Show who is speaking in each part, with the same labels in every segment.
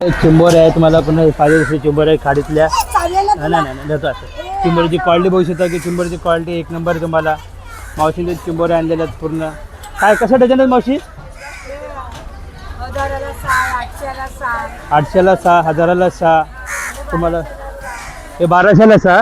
Speaker 1: चिंबोर आहे तुम्हाला पुन्हा फायदेशीर चिंबोर आहे खाडीतल्या. नाही नाही देतो असं. चिंबोरीची क्वालिटी बघू शकता की चिंबोरीची क्वालिटी एक नंबर आहे तुम्हाला. मावशीने चिंबोरे आणलेल्या आहेत पूर्ण. काय कसं डझन आहेत मावशी? 800ला 6, 1000ला 6 तुम्हाला. हे 1200ला 6.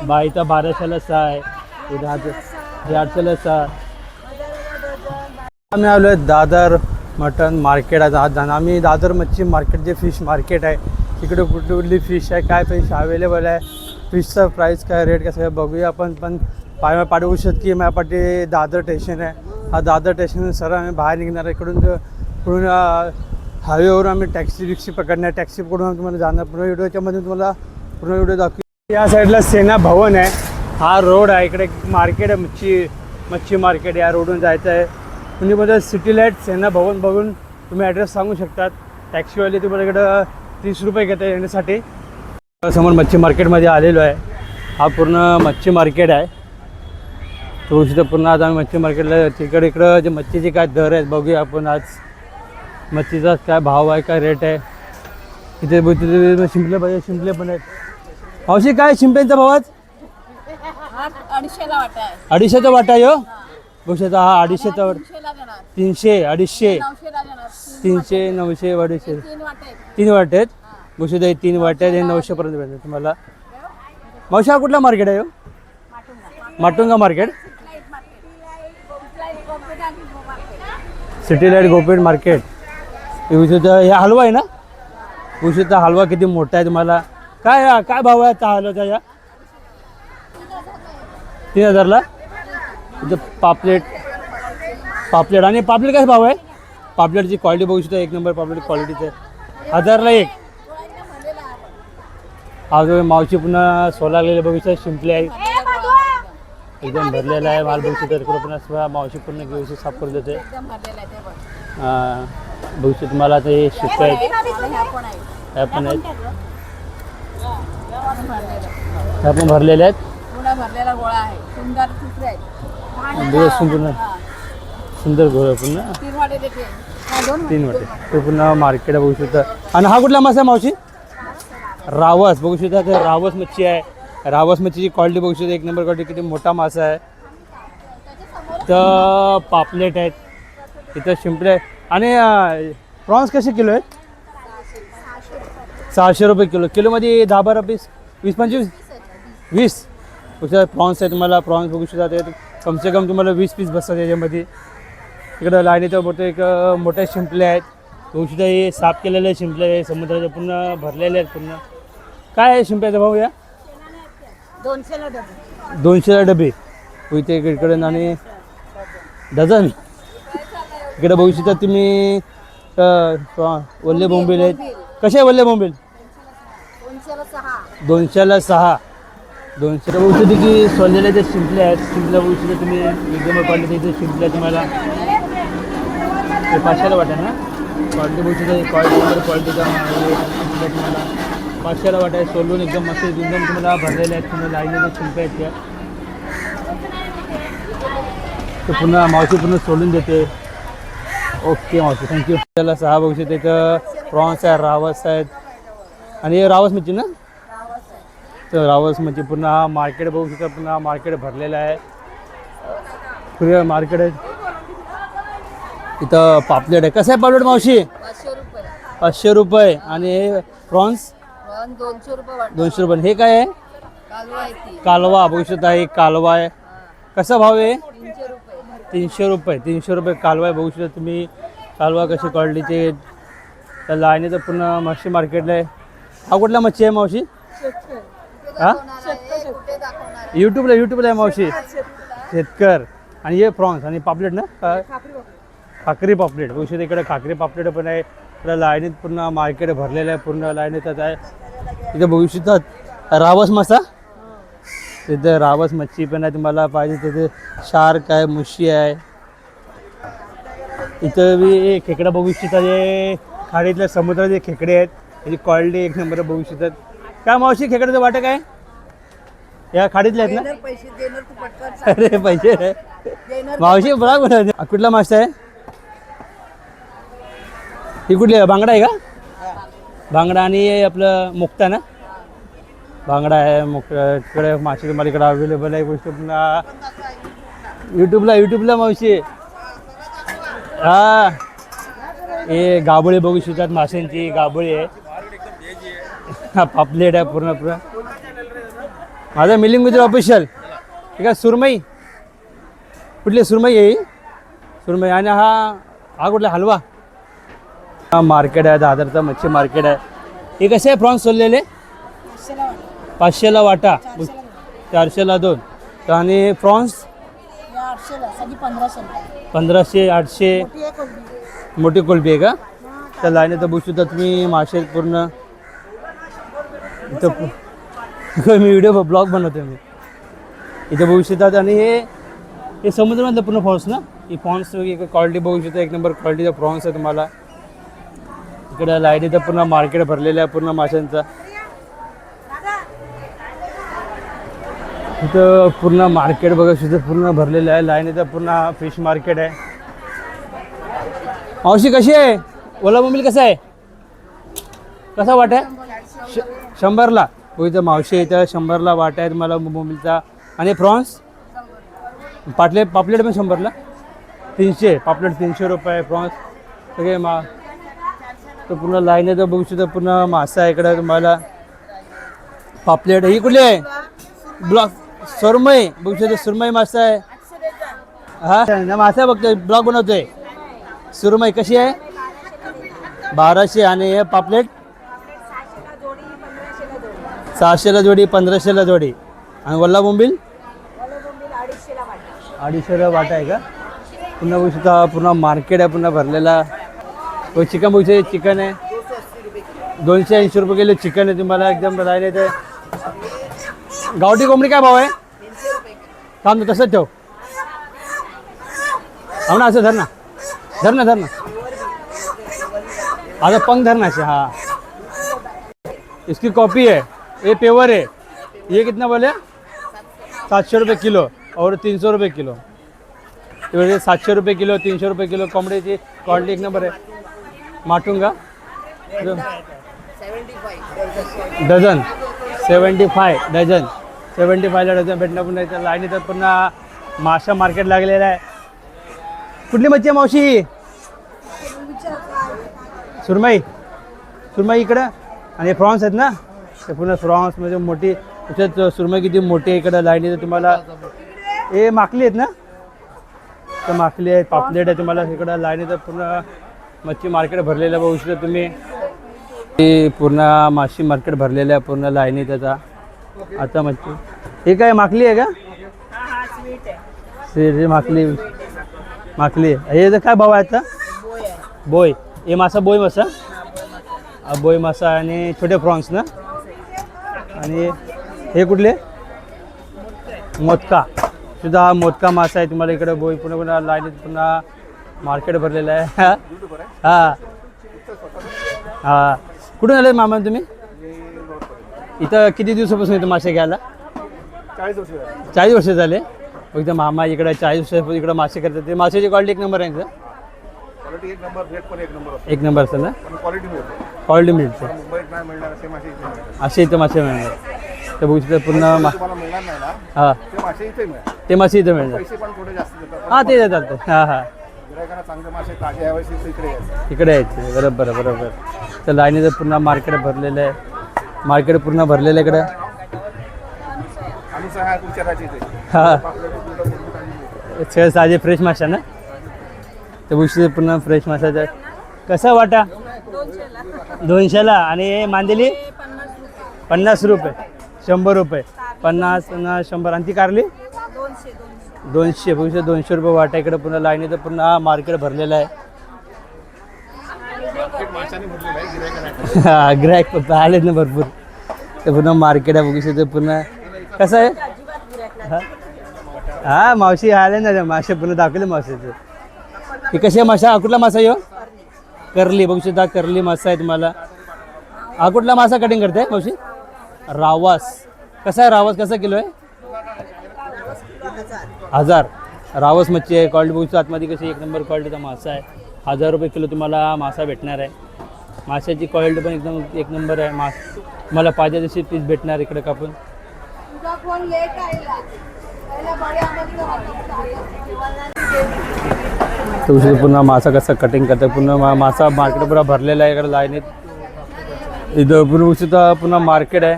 Speaker 1: बाईचा 1200ला 6 आहे. हे 800ला 6. आम्ही आलो आहे दादर मटन मार्केट आहे. आम्ही दादर मच्छी मार्केट जे फिश मार्केट आहे तिकडे कुठली फिश आहे, काय फिश अवेलेबल आहे, फिशचा प्राईस काय रेट कसं आहे बघूया आपण. पण पाठवू शकतो की माझ्यापाठी दादर स्टेशन आहे. हा दादर स्टेशन सर आम्ही बाहेर निघणार आहे. इकडून हायवेवरून आम्ही टॅक्सी पकडणार. टॅक्सी पकडून आम्ही तुम्हाला जाणार. पूर्ण व्हिडिओच्यामध्ये तुम्हाला पूर्ण व्हिडिओ दाखवू. या साईडला सेना भवन आहे. हा रोड आहे. इकडे मार्केट आहे मच्छी मार्केट. या रोडून जायचं आहे. तुम्ही म्हणजे सिटी लाईट सेना भवन बघून तुम्ही ॲड्रेस सांगू शकतात. टॅक्सीवाले तुम्हाला इकडं 30 रुपये घेतात येण्यासाठी. समोर मच्छी मार्केटमध्ये आलेलो आहे. हा पूर्ण मच्छी मार्केट आहे. तो पूर्ण आज आम्ही मच्छी मार्केटला इकडं जे मच्छीचे काय दर आहेत बघूया आपण. आज मच्छीचा काय भाव आहे, काय रेट आहे. इथे शिंपले पाहिजे, शिंपले पण आहेत. मावशी काय शिंप्यांचा भाव आज?
Speaker 2: 250ला वाटा आहे.
Speaker 1: 250चा वाटा आहे. बघू शकता हा 250चा वाटा. 300, 250, 300, 900, 250. 3 वाटे आहेत. बघू शकता हे 3 वाटे आहेत. हे 900 पर्यंत भेटतात तुम्हाला. मावशी हा कुठला मार्केट आहे? माटुंगा मार्केट. सिटी लाईट गोपेट मार्केट. हे हलवा आहे ना? उशीचा हलवा किती मोठा आहे तुम्हाला. काय भाव आहे त्या हलवाचा? या 3000ला. इथं पापलेट आणि पापलेट काय भाव आहे? पापलेटची क्वालिटी बघू शकता एक नंबर पापलेट क्वालिटीचं आहे. 1000ला 1. आज मावशी पुन्हा सोलागलेले बघू शकता. शिंपले आहे एकदम भरलेला आहे माल. बघू शकता इकडे पुन्हा मावशी पूर्ण व्यवस्थित साफ करून देते. बघू शकता तुम्हाला आता हे शिंपले आहेत. ह्या पण आहेत. ह्या पण भरलेल्या आहेत.
Speaker 2: भरलेला गोळा आहे. सुंदर चित्र आहे.
Speaker 1: सुंदर गोळा पुन्हा
Speaker 2: 3 वाटे देते.
Speaker 1: 3 वाटे. ते पुन्हा मार्केट बघू शकता. आणि हा कुठला मासा आहे मावशी? रावस. बघू शकता ते रावस मच्छी आहे. रावस मच्छीची क्वालिटी बघू शकता एक नंबर क्वालिटी. किती मोठा मासा आहे. तर पापलेट आहेत. इथं शिंपले आणि प्रॉन्स कसे किलो आहेत? 600 रुपये किलो. किलोमध्ये 10-12 पीस, 20-25, 20 प्रॉन्स आहे तुम्हाला. प्रॉन्स बघू शकता ते कमसे कम तुम्हाला 20 पीस बसतात याच्यामध्ये. इकडं लाईनीचं मोठे शिंपले आहेत. बघू शकता हे साफ केलेले शिंपले समुद्राचे पूर्ण भरलेले आहेत पूर्ण. काय आहे शिंप्याचा भाव? या 200ला डबे. इथे इकडे आणि डझन. इकडे बघू शकता तुम्ही वल्ले बोंबील आहेत. कसे आहे वल्ले बोंबील? 200ला 6. 200 बघू शकता की सोललेले जे शिंपले आहेत. शिंपल्या बघू शकता तुम्ही एकदम क्वालिटीचे शिंपले तुम्हाला. ते 500ला वाटा ना. क्वालिटी बघू शकता क्वालिटीचा तुम्हाला 500ला वाटा आहे. सोलून एकदम मस्त एकदम तुम्हाला भरलेले आहेत. तुम्हाला लाईनीचे शिंपे आहेत त्या. तर पुन्हा मावशी पूर्ण सोलून देते. ओके मावशी थँक्यू. त्याला 6 बघू शकता. इथं प्रॉन्स आहे, रावस आहेत. आणि हे रावस मच्छी ना. तर रावस मच्छी पूर्ण हा मार्केट बघू शकता. पुन्हा मार्केट भरलेलं आहे. पुढे मार्केट आहे. इथं पापलेट आहे. कसं आहे पापलेट मावशी? 500 रुपये. आणि हे प्रॉन्स 200 रुपये. हे काय आहे? कालवा बघू शकता. हे कालवा आहे. कसा भाव आहे? 300 रुपये. 300 रुपये कालवा आहे. बघू शकता तुम्ही कालवा कशी क्वालिटीचे. त्या लाईनीचं पूर्ण मच्छी मार्केटला आहे. हा कुठला मच्छी आहे मावशी? हा यूट्यूबला आहे मावशी. शेतकर. आणि हे प्रॉन्स आणि पापलेट ना. खाकरी पापलेट बघू शकता. इकडे खाकरी पापलेट पण आहे. इकडे लाईनीत पूर्ण मार्केट भरलेलं आहे. पूर्ण लाईनीतच आहे. इथे बघू शकतात रावस मासा. तिथे रावस मच्छी पण आहे. तुम्हाला पाहिजे तिथे शार्क आहे, मुशी आहे. इथं बी खेकडा बघू शकतात. हे खाडीतल्या समुद्राचे खेकडे आहेत. त्याची क्वालिटी एक नंबर बघू शकतात. काय मावशी खेकड्याचं वाटं काय? या खाडीतले आहेत ना. अरे पैसे मावशी बघा कुठला मासा आहे? ही कुठली आहे? बांगडा आहे का? बांगडा आणि आपलं मुक्ता ना, बांगडा आहे मुक्ता. इकडे मासे तुम्हाला इकडे अवेलेबल आहे. गोष्ट पुन्हा यूट्यूबला मावशी. हा हे गाबोळी बघू शकतात, माशांची गाबोळी आहे. हा पापलेट आहे पूर्ण. माझा मिलिंग मित्र ऑफिशियल. ठीक आहे. सुरमई कुठली सुरमई आहे? सुरमई. आणि हा कुठला हलवा. हा मार्केट आहे, दादरचा मच्छी मार्केट आहे. हे कसे आहे प्रॉन्स सोललेले? 500ला वाटा, 400ला 2. आणि प्रॉन्स 1500, 800. मोठी कोलबी आहे का? त्या लाईन तर बघू शकता तुम्ही. मासे पूर्ण इथं मी व्हिडिओ ब्लॉग बनवतो मी. इथं बघू शकतात. आणि हे समुद्रामधलं पूर्ण प्रॉन्स ना. ही प्रॉन्स क्वालिटी बघू शकता, एक नंबर क्वालिटीचा प्रॉन्स आहे तुम्हाला. इकडे लाईन इथं पूर्ण मार्केट भरलेलं आहे पूर्ण माशांचा. इथं पूर्ण मार्केट बघा सुद्धा पूर्ण भरलेलं आहे. लाईन इथं पूर्ण फिश मार्केट आहे. मावशी कशी आहे? ओला बोंबील कसा आहे? कसा वाट आहे? 100ला. हो इथं मावशी इथं 100ला वाट आहे तुम्हाला बोंबीलचा. आणि प्रॉन्स पापलेट पण 100ला. 300 पापलेट, 300 रुपये प्रॉन्स सगळे तर पूर्ण लाईन आहे. तर बघू शकता पूर्ण मासा आहे इकडं तुम्हाला. पापलेट ही कुठली आहे? ब्लॉक सुरमई बघू शकता. सुरमई मासा आहे. हा मासा बघतोय, ब्लॉग बनवतोय. सुरमई कशी आहे? 1200. आणि हे पापलेट 600ला जोडी, 1500ला जोडी. आणि वल्ला बोंबील 250ला वाटा आहे का? पुन्हा बघू शकता पूर्ण मार्केट आहे पुन्हा भरलेला. चिकन बघू शकता, चिकन आहे 280 रुपये किलो चिकन आहे तुम्हाला. एकदम राहिले ते. गावठी कोंबडी काय भाव आहे? थांब तसंच ठेव. हो ना, असं धर ना. आता पंख धरना से. हाँ इसकी कॉपी है, ये पेवर है. ये कितना बोले? 700 रुपये किलो और 300 रुपये किलो. 700 रुपये किलो, 300 रुपये किलो. कोंबडीची क्वालिटी एक नंबर आहे. Matunga dozen 75 dozen. 75ला डझन भेटणं पुन्हा इथं लाईन. इथं पुन्हा माशा मार्केट लागलेलं आहे. कुठली मच्छी आहे मावशी? सुरमई इकडं. आणि प्रॉन्स आहेत ना, ते पुन्हा प्रॉन्स म्हणजे मोठी. त्याच्यात सुरमई किती मोठी आहे इकडं लाईन. इथं तुम्हाला हे माकली आहेत ना, तर माकली आहेत. पापलेट आहे तुम्हाला इकडं लाईन. इथं पूर्ण मच्छी मार्केट भरलेलं बघू शकता तुम्ही. हे पूर्ण माशी मार्केट भरलेलं आहे पूर्ण लाईनी त्याचा. आता मच्छी हे काय माकली आहे का? माकली आहे. हे काय भाव आहे आता? बोय. हे मासा बोय मासा आणि छोटे प्रॉन्स ना. आणि हे कुठले? मोदका सुद्धा. मोदका मासा आहे तुम्हाला इकडे. बोय पुन्हा लाईनीत पुन्हा मार्केट भरलेलं आहे. हां हां. कुठून आले मामा तुम्ही? इथं किती दिवसापासून इथं मासे घ्यायला? 40 वर्ष झाले. इथं मामा इकडे 40 वर्ष इकडे मासे करतात. ते माशाची क्वालिटी एक नंबर आहे. एक नंबर असेल ना. क्वालिटी मिळते असे इथं मासे मिळणार. ते बघू शकता पूर्ण. हां ते मासे इथं मिळणार. हां ते देतात. हां इकडे यायचे. बरोबर. तर लाईनीचं पूर्ण मार्केट भरलेलं आहे. मार्केट पूर्ण भरलेलं आहे इकडं. हां ताजे फ्रेश मासा ना. ते बघू पुन्हा फ्रेश माशाचा. कसा वाटा? 200ला. आणि मांदेली 50 रुपये, 100 रुपये, 50 आणि 100. आणि ती कारली 200. बघू 200 रुपये वाटा इकडे. पुन्हा लाईनीचं पुन्हा मार्केट भरलेलं आहे. हा गिरायक आलेत ना भरपूर. ते पुन्हा मार्केट आहे बघू शकतो पुन्हा. कसं आहे? हा मावशी आले ना मासे पुन्हा दाखवले माशाचं. हे कसे मासा? कुठला मासा येऊ? करली बघू शकता. करली मासा आहे तुम्हाला. हा कुठला मासा कटिंग करते मावशी? रावस. कसा आहे रावस? कसा किलो आहे? 1000. रावस मच्छी आहे. क्वालिटी बघू शकता. आतमध्ये कशी एक नंबर क्वालिटीचा मासा आहे. 1000 रुपये किलो तुम्हाला मासा भेटणार आहे. माशाची क्वालिटी पण एकदम एक नंबर आहे. मला पाहिजे तशी पीस भेटणार इकडे कापून.
Speaker 2: तुझा फोन लेट आला पहिला बड्यामध्ये
Speaker 1: तुझं पुन्हा मासा कसं कटिंग करतं. पुन्हा मासा मार्केट पुरा भरलेला आहे इकडे लाईनीत. इथं पुन्हा पुन्हा मार्केट आहे.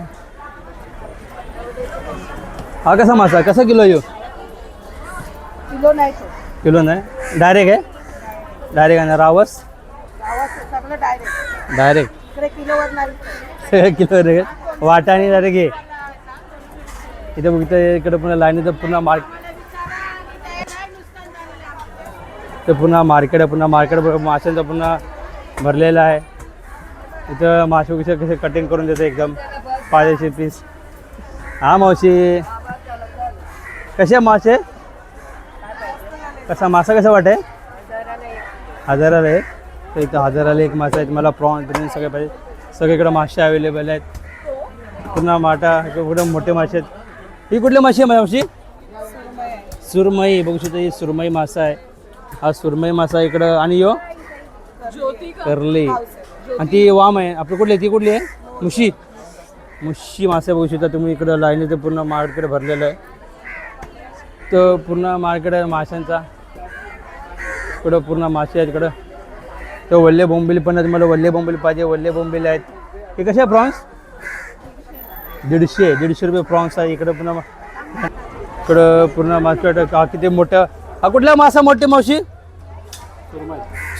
Speaker 1: हा कसा मासा कसा किलो येऊ?
Speaker 2: किलो नाही तो
Speaker 1: किलो नाही डायरेक्ट आहे. डायरेक्ट आहे ना रावस
Speaker 2: गावात सगळं डायरेक्ट
Speaker 1: डायरेक्ट
Speaker 2: इकडे किलोवर नाही.
Speaker 1: किलो रे वाटाणे डायरेक्ट घे. इथे बघितलं इकडे पुन्हा लाईनीत पुन्हा ते पुन्हा मार्केट आहे. पुन्हा मार्केट माशांचा पुन्हा भरलेला आहे. इथं मासे कसे कटिंग करून देते एकदम पाहिजे पीस. हा मावशी कसे मासे कसा मासा कसा वाटे? 1000 आहे. तर इथं 1000 एक मासा आहे. मला प्रॉन बिर्याणी सगळे पाहिजे. सगळीकडे मासे अवेलेबल आहेत. पुन्हा माटा कुठे मोठे मासे आहेत. ही कुठले मासे आहे मावशी? सुरमई बघू शकता. ही सुरमई मासा आहे. हा सुरमई मासा इकडं. आणि यो करली. आणि ती वाम आहे आपलं कुठली ती कुठली आहे? मुशी मासे बघू शकता तुम्ही इकडं लाईनीत पूर्ण मार्केट भरलेलं आहे. तर पूर्ण मार्केट आहे माशांचा. इकडं पूर्ण मासे आहेत इकडं. तर वल्ले बोंबिल पण आहेत. मला वल्ले बोंबिल पाहिजे. वल्ले बोंबिल आहेत. हे कसे आहे प्रॉन्स? 150 रुपये प्रॉन्स आहे इकडं. पुन्हा इकडं पूर्ण मार्केट का किती मोठं. हा कुठला मासा मोठी मावशी?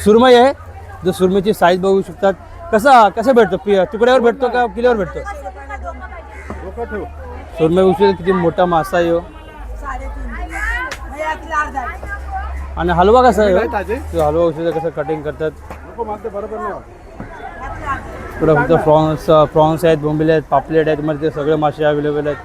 Speaker 1: सुरमई आहे. जो सुरमईची साईज बघू शकतात. कसा भेटतो? तुकड्यावर भेटतो का किलोवर भेटतो? सुरमई बघू शकता किती मोठा मासा आहे. आणि हलवा कसा आहे? तो हलवा बघू शकता कसं कटिंग करतात. इकडं फक्त प्रॉन्स आहेत, बोंबिले आहेत, पापलेट आहेत. तुम्हाला ते सगळे मासे अवेलेबल आहेत.